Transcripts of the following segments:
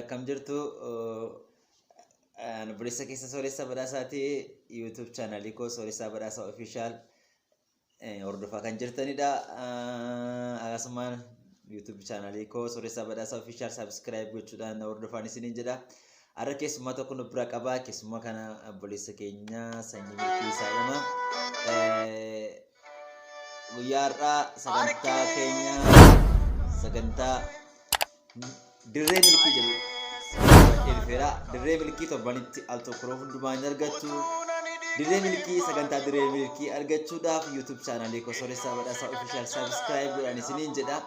Akkam jirtu Nubrisa keessa Sooressa Badhaasaati YouTube channel koo Sooressa Badhaasaa official hordofaa kan jirtanidha. Akkasumas YouTube channel koo Sooressa Badhaasaa official subscribe gochuudhaan hordofaan isiniin jedha. Har'a keessummaa tokko nu bira qaba. Keessummaa kana obboleessa keenya Sanyii Milkii Saadama. Guyyaa har'aa sagantaa keenya sagantaa Dirree Milkii jedhu Elfera Dirree Milkii torbanitti al tokko hundumaan argattu. Dirree Milkii sagantaa Dirree Milkii argachuudhaaf YouTube channel koo Sooressa Badhaasaa official subscribe godhaan isiniin jedha.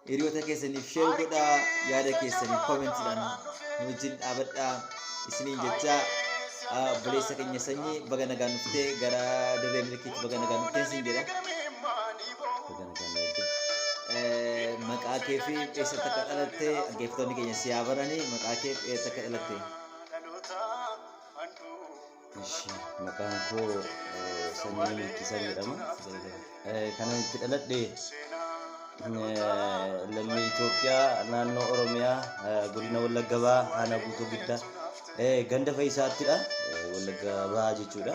Hiriyoota keessaniif share godhaa, yaada keessaniif commentiidhaan wajjin dhaabadhaa isiniin jecha obboleessa keenya Sanyii baga nagaan dhuftee gara Dirree Milkiitti baga nagaan dhuftee isin jedha. Maqaa kee fi eessatti akka dhalatte dhaggeeffattoonni keenya si haa baranii. Maqaa kee eessatti akka dhalatte? Maqaan koo Sanyii Milkii jedhama. Kanan itti dhaladhe lammii Itoophiyaa naannoo Oromiyaa godina Wallagga Bahaa Aanaa Guutuu Giddaa ganda Fayyisaattidha. Wallagga Bahaa jechuudha.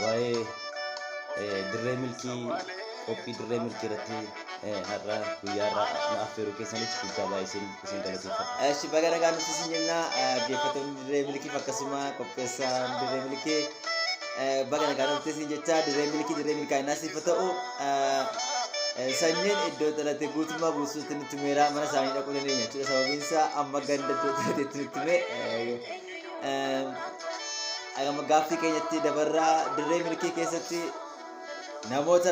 Waa'ee Dirree Milkii qophii Dirree Milkii irratti har'a guyyaa irraa na affeeruu keessanitti guddaa baay'ee isin galateeffadha. Eshi baga nagaan nuti isin jenna dhaggeeffattoonni Dirree Milkii akkasuma qopheessaan Dirree Milkii baga nagaan nuti isin jecha Dirree Milkii naasiif ta'u Sanyiin iddoo dhalate guutummaa buusuutti nutti meeraa mana isaanii dhaquu dandeenya jechuudha. Sababiin isaa amma ganda iddoo dhalateetti nutti mee gaaffii keenyatti dabarraa. Dirree Milkii keessatti namoota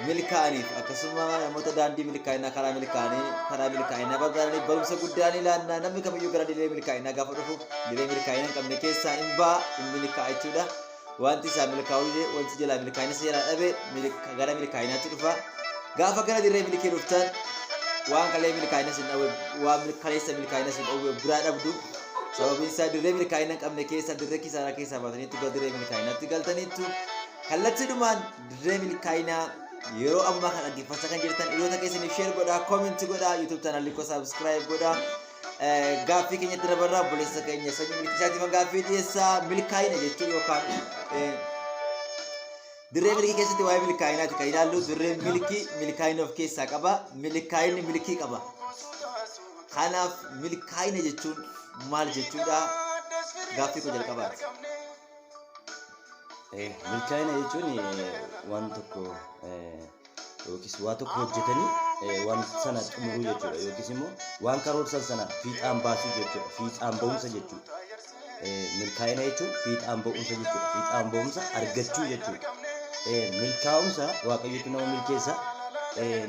milkaa'aniif akkasuma namoota daandii milkaa'inaa karaa milkaa'inaa barbaadaniif barumsa guddaan ilaannaa. Namni kamiyyuu gara Dirree Milkaa'inaa gaafa dhufu Dirree Milkaa'inaa hin qabne keessaa hin ba'a, hin milkaa'a jechuudha. Wanti isaa milkaa'uu wanti jalaa milkaa'ina isa jalaa dhabe gara milkaa'inaatti dhufa. Gaafa gara Dirree Milkii dhuftan waan kalee milkaa'ina sin dhawe waan kaleessa milkaa'ina sin dhawe biraa dhabdu. Sababiin isaa Dirree Milkaa'ina hin qabne keessa dirree kisaaraa keessaa baataniitu gara Dirree Milkaa'inaatti galtaniitu. Kallattiidhumaan Dirree Milkaa'inaa yeroo ammaa kan dhaggeeffachaa kan jirtan hiriyoota keessaniif share godhaa, comment godhaa, YouTube channel koo subscribe godhaa. Gaaffii keenyatti dabarraa obboleessa keenya Sanyii Milkii isaatiif gaaffii dhiyeessaa. Milkaa'ina jechuun yookaan Dirree Milkii keessatti waa'ee milkaa'inaati kan ilaallu. Dirree Milkii milkaa'ina of keessaa qaba. Milkaa'inni milkii qaba. Kanaaf milkaa'ina jechuun maal jechuudha? Gaaffii koo jalqabaati. Milkaa'ina jechuun waan tokko yookiis waa tokko hojjetanii waan sana xumuruu jechuudha. Yookiis immoo waan karoorsan sana fiixaan baasuu jechuudha. Fiixaan ba'umsa jechuudha. Milkaa'ina jechuun fiixaan ba'umsa jechuudha. Fiixaan ba'umsa argachuu jechuudha. Milkaa'umsa Waaqayyotu nama milkeessa.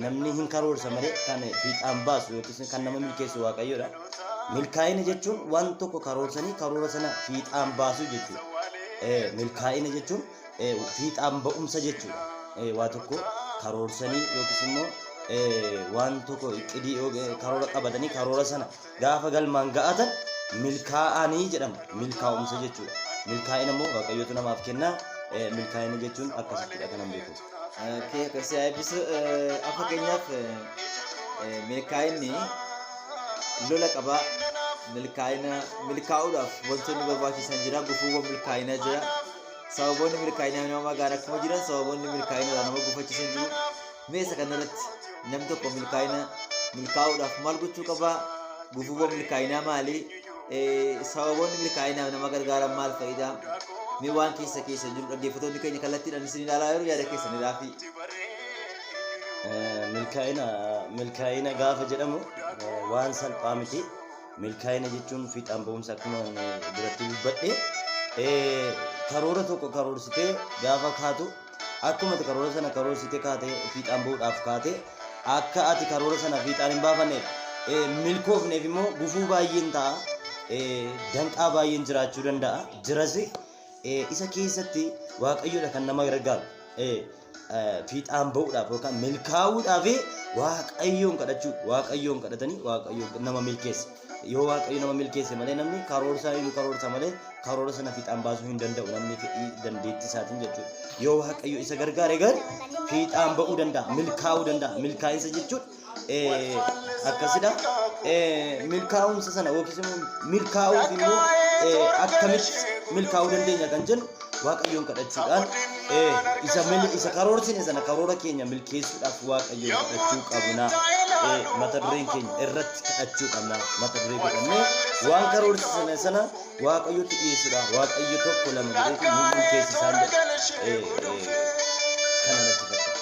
Namni hin karoorsa malee kan fiixaan baasu yookiis kan nama milkeessu Waaqayyoodha. Milkaa'ina jechuun waan tokko karoorsanii karoora sana fiixaan baasuu jechuudha. Milkaa'ina jechuun fiixaan ba'umsa jechuudha. Waa tokko karoorsanii yookiis immoo waan tokko iqidii karoora qabatanii karoora sana gaafa galmaan ga'atan milkaa'anii jedhama. Milkaa'umsa jechuudha. Milkaa'ina immoo Waaqayyotu namaaf kenna. Milkaa'ina jechuun akkasittidha kanan beeku. Akkasii eebbisu akka keenyaaf milkaa'inni lola qaba. Milkaa'uudhaaf wantoonni barbaachisan jira. Gufuuwwan milkaa'inaa jira. Sababoonni milkaa'inaa nama gaara akkuma jiran sababoonni milkaa'inaa nama gufachiisan jiru. Meeshaa kanarratti namni tokko milkaa'uudhaaf maal gochuu qaba? Gufuuwwan milkaa'inaa maali? Sababoonni milkaa'inaa nama gargaaran maal fa'idha? Mee waan keessa jiru dhaggeeffattoonni keenya kallattiidhaan isin ilaalaa yeroo yaada keessan ilaafi. Milkaa'ina gaafa jedhamu waan salphaa miti. Milkaa'ina jechuun fiixaan ba'umsa akkuma duratti dubbadhe karoora tokko karoorsitee gaafa kaatu akkuma karoora sana karoorsitee kaatee fiixaan ba'uudhaaf kaatee akka ati karoora sana fiixaan hin baafanneef milkoofneef immoo gufuu baay'een ta'a. Danqaa baay'een jiraachuu danda'a. Jiras isa keessatti Waaqayyoodha kan nama gargaaru. Fiixaan ba'uudhaaf yookaan milkaa'uudhaaf Waaqayyoon kadhachuu. Waaqayyoon kadhatanii Waaqayyoon nama milkeessa. yoo waaqayyo nama milkeesse malee namni karoorsa malee karoora sana fiixaan baasuu hin danda'u namni fedhii dandeettii isaatiin jechuudha. Yoo waaqayyo isa gargaare gari fiixaan ba'uu danda'a, milkaa'uu danda'a. Milkaa'insa jechuun akkasidha. Milkaa'umsa sana yookiis immoo milkaa'uuf immoo akkamitti milkaa'uu dandeenya kan jennu waaqayyoon kadhachuudhaan isa karoorsine sana karoora keenya milkeessuudhaaf waaqayyoon kadhachuu qabna. Mata dureen keenya irratti kadhachuu qabna. Mata duree godhannee waan karoorsine sana waaqayyotti dhiyeessuudha. Waaqayyo tokko lama jedhee nu milkeessisaan jedha. Kana natti fakkaata.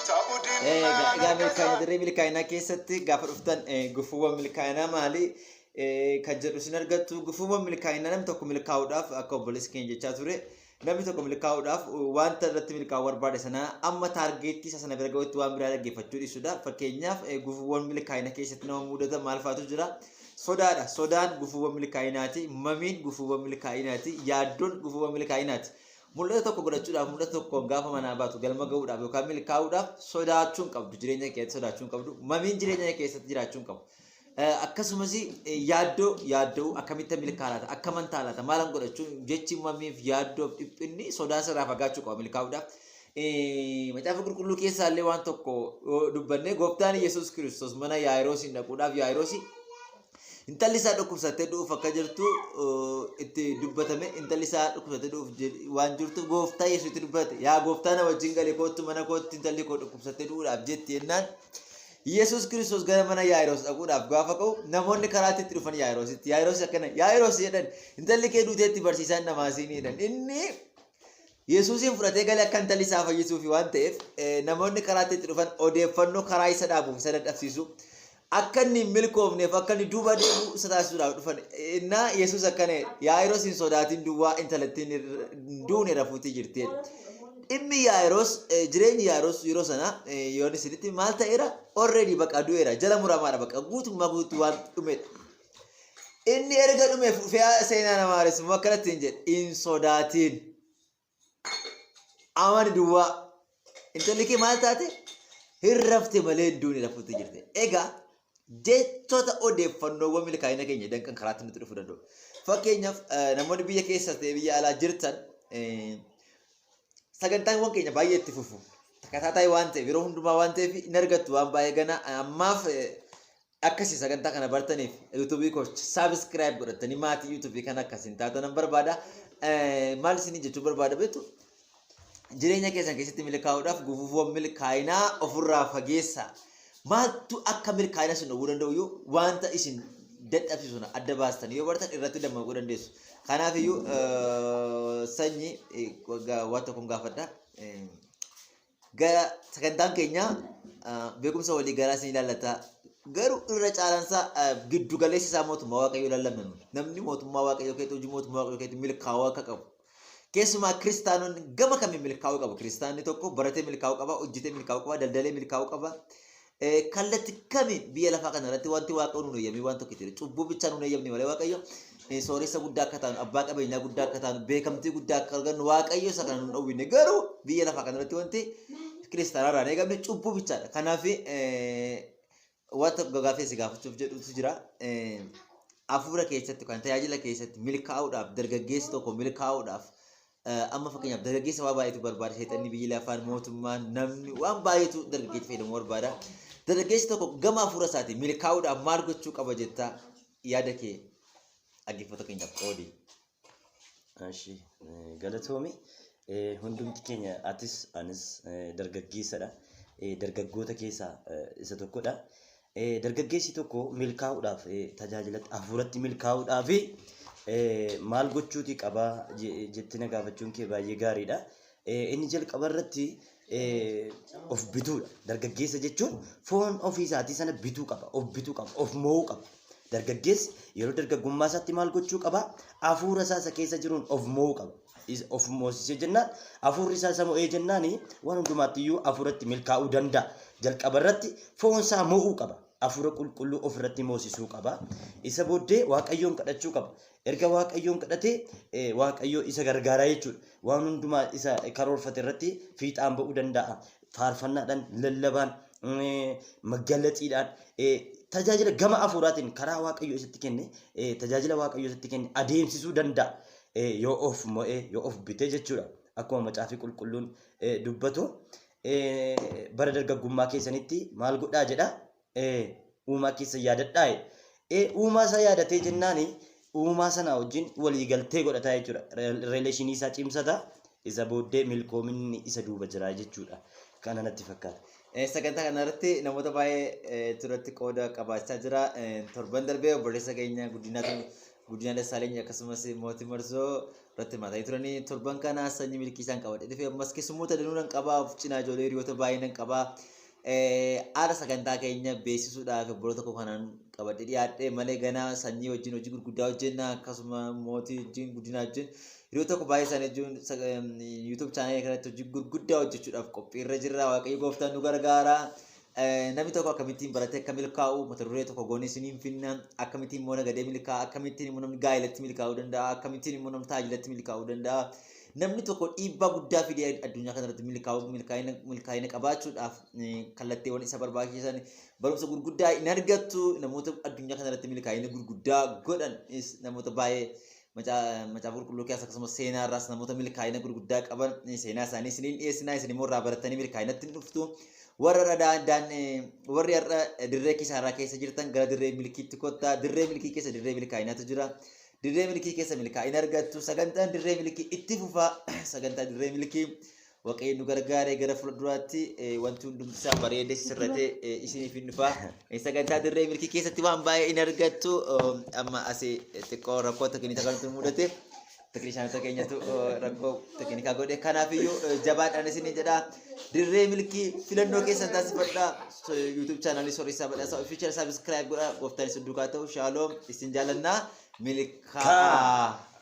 Egaa milkaa'ina dirree milkaa'inaa keessatti gaafa dhuftan gufuuwwan milkaa'inaa maali kan jedhu isin argattu. Gufuuwwan milkaa'inaa namni tokko milkaa'uudhaaf akka obboleessi keenya jechaa ture. Namni tokko milkaa'uudhaaf wanta irratti milkaa'uu barbaade sana amma taargeettii isa sana bira ga'utti waan biraa dhaggeeffachuu dhiisuudha. Fakkeenyaaf gufuuwwan milkaa'ina keessatti nama mudatan maal faatu jira? Sodaadha. Sodaan gufuuwwan milkaa'inaati. Mamiin gufuuwwan milkaa'inaati. Yaaddoon gufuuwwan milkaa'inaati. Mul'ata tokko godhachuudhaaf mul'ata tokko gaafa manaa baatu galma ga'uudhaaf yookaan milkaa'uudhaaf sodaachuun qabdu. Jireenya keessatti sodaachuun qabdu. Mamiin jireenya keessatti jiraachuun qabu. Akkasumas yaaddoo akkamitti milkaa'ata akka mantaalaata maalan godhachuun jechi mamiif yaaddoof dhiphinni sodaa sirraa fagaachuu qaba milkaa'uudhaaf. Macaafa qulqulluu keessaallee waan tokko dubbannee gooftaan Yesuus Kiristoos mana Yaa'iroosiin dhaquudhaaf Yaa'iroos intalli isaa dhukkubsattee du'uuf akka jirtu itti dubbatame. Intalli isaa dhukkubsattee du'uuf waan jirtuuf gooftaa Yesuusitti dubbate. Yaa gooftaa na wajjin galee kootu mana kootti intalli koo dhukkubsattee du'uudhaaf jetti jennaan. Yesuus Kiristoos gara mana Yaa'iroos dhaquudhaaf gaafa ka'u namoonni karaatti itti dhufan Yaa'iroositti. Yaa'iroos akkana Yaa'iroos jedhan intalli kee duuteetti barsiisaan namaasiin jedhan. Inni Yesuusin fudhatee galee akka intalli isaa fayyisuufi waan ta'eef namoonni karaatti itti dhufan odeeffannoo karaa isa dhaabuuf isa dadhabsiisu akka inni milkoofneef akka inni duuba deemu isa taasisuudhaaf dhufan. Innaa Yesuus akkana Yaa'iroos hin sodaatiin duwwaa intalattiin duune rafuutii jirti. Dhimmi Yaa'iroos jireenyi Yaa'iroos yeroo sana yoon isinitti maal ta'eera already baqa du'eera jala muramaadha baqa guutummaa guutuu waan dhumedha. Inni erga dhumeef dhufee seenaa namaa haaressu immoo akkanatti hin jedhe hin sodaatiin amani duwwaa intalli kee maal taate hin rafte malee hin duune rafuutti jirte. Egaa jechoota odeeffannoowwan milkaa'ina keenya danqan karaatti nutti dhufuu danda'u. Fakkeenyaaf namoonni biyya keessas ta'e biyya alaa jirtan sagantaawwan keenya baay'ee itti fufu. Takataataa waan ta'eef yeroo hundumaa waan ta'eef hin argattu waan baay'ee gana ammaaf akkasii sagantaa kana bartaniif yuutuubii koo saabskiraayib godhatanii maatii yuutuubii kana akkasiin taatan barbaada. Maal isin jechuun barbaada beektu jireenya keessan keessatti milkaa'uudhaaf gufuuwwan milkaa'inaa ofirraa fageessaa. Maaltu akka milkaa'ina sun dhowwuu danda'u wanta isin dadhabsiisu sana adda baastanii yoo bartan irratti dammaquu dandeessu. Kanaaf iyyuu sanyii waan tokkoon gaafadha. Sagantaan keenya beekumsa walii garaa isin ilaallata. Garuu irra caalansaa giddu galeessi isaa mootummaa waaqayyoo lallabnu. Namni mootummaa waaqayyoo keessatti hojii mootummaa waaqayyoo keessatti milkaa'uu akka qabu. Keessumaa kiristaanonni gama kamiin milkaa'uu qabu. Kiristaanni tokko baratee milkaa'uu qaba, hojjetee milkaa'uu qaba, daldalee milkaa'uu qaba. Kallattii kamiin biyya lafaa kana irratti wanti waaqayyoon nu eeyyamee waan tokko itti cubbuu bichaa nu eeyyamne malee waaqayyo sooressa guddaa akka taanu, abbaa qabeenyaa guddaa akka taanu, beekamtii guddaa akka argannu waaqayyo isa kana nu dhowwine. Garuu biyya lafaa kana irratti wanti kiristaanarraan eegamne cubbuu bichaadha. Kanaaf wanta gaaffii gaafachuuf jedhutu jira. Hafuura keessatti kan tajaajila keessatti milkaa'uudhaaf dargaggeessi tokko milkaa'uudhaaf amma fakkeenyaaf dargaggeessa waa baay'eetu barbaada. Seexanni biyyi lafaan mootummaan namni waan baay'eetu dargaggeessa fayyadamu barbaada. Dargaggeessi tokko gama hafuura isaatiin milkaa'uudhaaf maal gochuu qaba jettaa yaada kee dhaggeeffata keenyaaf qoodi. Ashi galatoomi hundumti keenya atis anis dargaggeessadha. Dargaggoota keessaa isa tokkodha. Dargaggeessi tokko milkaa'uudhaaf tajaajila hafuuratti milkaa'uudhaaf maal gochuuti qaba jettee gaafachuun kee baay'ee gaariidha. Inni jalqaba irratti of bituudha. Dargaggeessa jechuun foon ofii isaatii sana bituu qaba, of bituu qaba, of mo'uu qaba. Dargaggeessi yeroo dargaggummaa isaatti maal gochuu qaba? Hafuura isaa keessa jiruun of mo'uu qaba. Of moosisee jennaan hafuurri isaa isa mo'ee jennaan waan hundumaatti iyyuu hafuuratti milkaa'uu danda'a. Jalqaba irratti foon isaa mo'uu qaba. Hafuura qulqulluu ofirratti moosisuu qaba. Isa booddee waaqayyoon kadhachuu qaba. Erga waaqayyoon kadhatee waaqayyoo isa gargaaraa jechuudha. Waan hundumaa isa karoorfate irratti fiixaan ba'uu danda'a. Faarfannaadhaan, lallabaan, maggalaxiidhaan tajaajila gama afuuraatiin karaa waaqayyo isatti kenne tajaajila waaqayyo isatti kenne adeemsisuu danda'a. Yoo of mo'ee yoo of bitee jechuudha. Akkuma macaafni qulqulluun dubbatu bara dargaggummaa keessanitti maal godhaa jedha. Uumaa keessa yaadadhaa. Uumaa isaa yaadatee jennaani uumaa sana wajjin walii galtee godhataa jechuudha. Reeleeshinii isaa cimsata. Isa booddee milkoominni isa duuba jira jechuudha. Kana natti fakkaata. Sagantaa kanarratti namoota baay'ee turatti qooda qabaachaa jira. Torban darbee obboleessa keenya guddina Dassaaleny akkasumas mootii Marsoo irratti hirmaatanii turanii torban kana sanyii milkii isaan qabadhe dhufee ammas keessummoota danuudhaan qabaa of cinaa ijoollee hiriyoota baay'inaan qabaa. Haala sagantaa keenya beeksisuudhaaf obboloota koo kanaan qabadhe dhiyaadhe malee ganaa sanyii wajjin hojii gurguddaa hojjenna akkasuma mootii wajjin guddinaa wajjin hiriyoota koo baay'ee isaanii wajjin YouTube channel kanatti hojii gurguddaa hojjechuudhaaf qophiirra jirra. Waaqayyo gooftaan nu gargaara. Namni tokko akkamittiin baratee akka milkaa'u mata duree tokko goonee isiniin finna akkamittiin immoo nagadee milkaa'a akkamittiin immoo namni gaa'elatti milkaa'uu danda'a akkamittiin immoo namni taajilatti milkaa'uu danda'a. Namni tokko dhiibbaa guddaa fidee addunyaa kanarratti milkaa'ina qabaachuudhaaf kallattiiwwan isa barbaachisan barumsa gurguddaa hin argattu. Namoota addunyaa kanarratti milkaa'ina gurguddaa godhan namoota baay'ee macaafa qulqulluu keessa akkasumas seenaa irraas namoota milkaa'ina gurguddaa qaban seenaa isaanii isiniin dhiyeessinaa isin immoo irraa barattanii milkaa'inatti hin dhuftu. Warra warri har'a dirree kisaaraa keessa jirtan gara dirree milkiitti kottaa. Dirree milkii keessa dirree milkaa'inaatu jira. Dirree milkii keessa milkaa'ina argattu. Sagantaan dirree milkii itti fufaa. Sagantaa dirree milkii waaqayyo nu gargaaree gara fuulduraatti wanti hundumti isaa bareedee sirratee isiniif hin dhufaa. Sagantaa dirree milkii keessatti waan baay'ee hin argattu. Amma asii xiqqoo rakkoo teeknikaa kanatti mudate. Teeknishaanota keenyatu rakkoo teeknikaa godhe. Kanaafiyyuu jabaadhaan isin jedhaa. Dirree milkii filannoo keessan taasifadhaa. YouTube channel Soorrisaa Badhaasaa official subscribe godhaa. Gooftaan isin duukaa ta'u. Shaaloom isin jaalannaa milkaa.